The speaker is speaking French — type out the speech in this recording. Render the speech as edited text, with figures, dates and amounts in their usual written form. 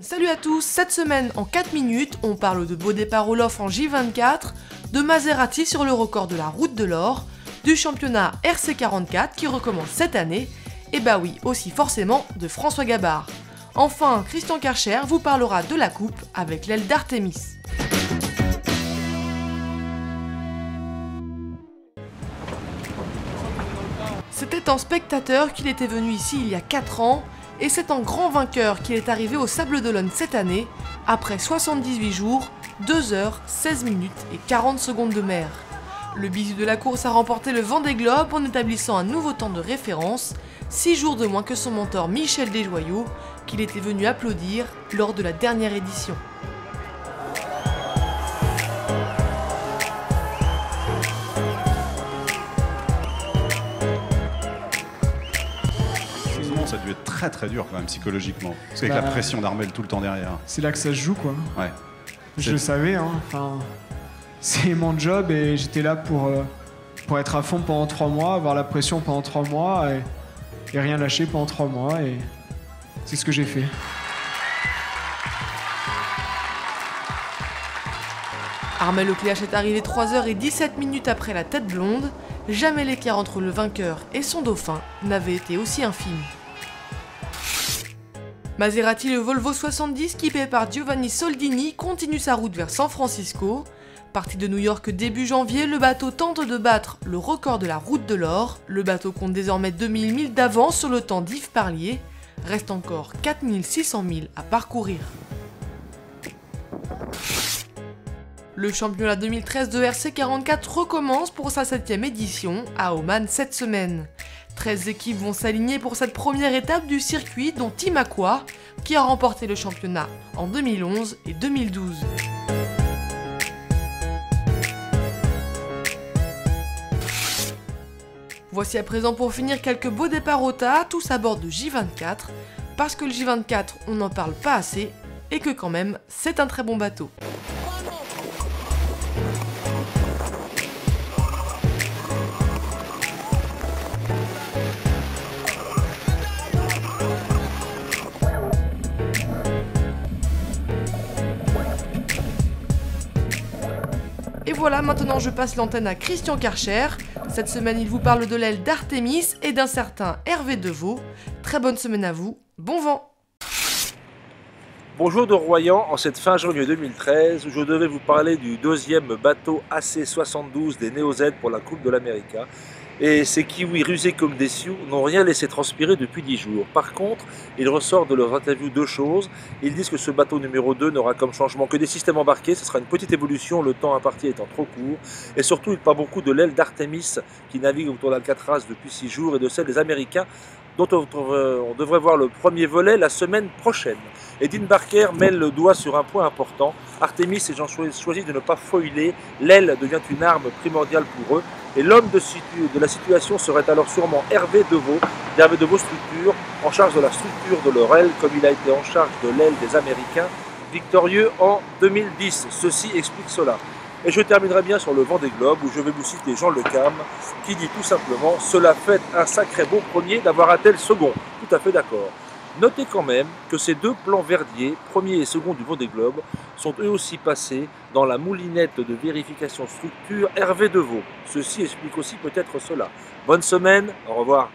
Salut à tous, cette semaine en 4 minutes, on parle de beaux départs au loft en J24, de Maserati sur le record de la Route de l'Or, du championnat RC44 qui recommence cette année, et bah oui, aussi forcément de François Gabard. Enfin, Christian Karcher vous parlera de la coupe avec l'aile d'Artémis. C'était en spectateur qu'il était venu ici il y a 4 ans, et c'est en grand vainqueur qu'il est arrivé au Sables d'Olonne cette année, après 78 jours, 2 heures, 16 minutes et 40 secondes de mer. Le bisou de la course a remporté le Vendée Globe en établissant un nouveau temps de référence, 6 jours de moins que son mentor Michel Desjoyaux, qu'il était venu applaudir lors de la dernière édition. Ça a dû être très dur quand même psychologiquement, parce qu'avec la pression d'Armelle tout le temps derrière. C'est là que ça se joue quoi. Ouais. Je le savais, hein. Enfin, c'est mon job et j'étais là pour être à fond pendant 3 mois, avoir la pression pendant 3 mois et rien lâcher pendant 3 mois et c'est ce que j'ai fait. Armel Lecléache est arrivé 3h17 après la tête blonde. Jamais l'écart entre le vainqueur et son dauphin n'avait été aussi infime. Maserati, le Volvo 70, équipé par Giovanni Soldini, continue sa route vers San Francisco. Parti de New York début janvier, le bateau tente de battre le record de la Route de l'Or. Le bateau compte désormais 2000 milles d'avance sur le temps d'Yves Parlier. Reste encore 4600 milles à parcourir. Le championnat 2013 de RC44 recommence pour sa 7e édition à Oman cette semaine. 13 équipes vont s'aligner pour cette première étape du circuit, dont Team Aqua, qui a remporté le championnat en 2011 et 2012. Voici à présent pour finir quelques beaux départs au tas, tous à bord de J24, parce que le J24 on n'en parle pas assez, et que quand même c'est un très bon bateau. Et voilà, maintenant je passe l'antenne à Christian Karcher. Cette semaine, il vous parle de l'aile d'Artémis et d'un certain Hervé Deveau. Très bonne semaine à vous, bon vent! Bonjour de Royan, en cette fin janvier 2013, où je devais vous parler du 2e bateau AC72 des Neo-Z pour la Coupe de l'América. Et ces kiwis rusés comme des sioux n'ont rien laissé transpirer depuis 10 jours. Par contre, il ressort de leurs interviews 2 choses. Ils disent que ce bateau numéro 2 n'aura comme changement que des systèmes embarqués. Ce sera une petite évolution, le temps imparti étant trop court. Et surtout, il parle beaucoup de l'aile d'Artémis qui navigue autour d'Alcatraz depuis 6 jours et de celle des Américains dont on devrait voir le premier volet la semaine prochaine. Et Dean Barker met le doigt sur un point important. Artémis et Jean choisissent de ne pas foiler. L'aile devient une arme primordiale pour eux. Et l'homme de la situation serait alors sûrement Hervé Deveau, d'Hervé Deveau Structure, en charge de la structure de leur aile, comme il a été en charge de l'aile des Américains, victorieux en 2010. Ceci explique cela. Et je terminerai bien sur le Vendée Globe, où je vais vous citer Jean Le Cam, qui dit tout simplement « Cela fait un sacré beau premier d'avoir un tel second ». Tout à fait d'accord. Notez quand même que ces 2 plans Verdier, premier et second du Vendée Globe, sont eux aussi passés dans la moulinette de vérification structure Hervé Deveau. Ceci explique aussi peut-être cela. Bonne semaine, au revoir.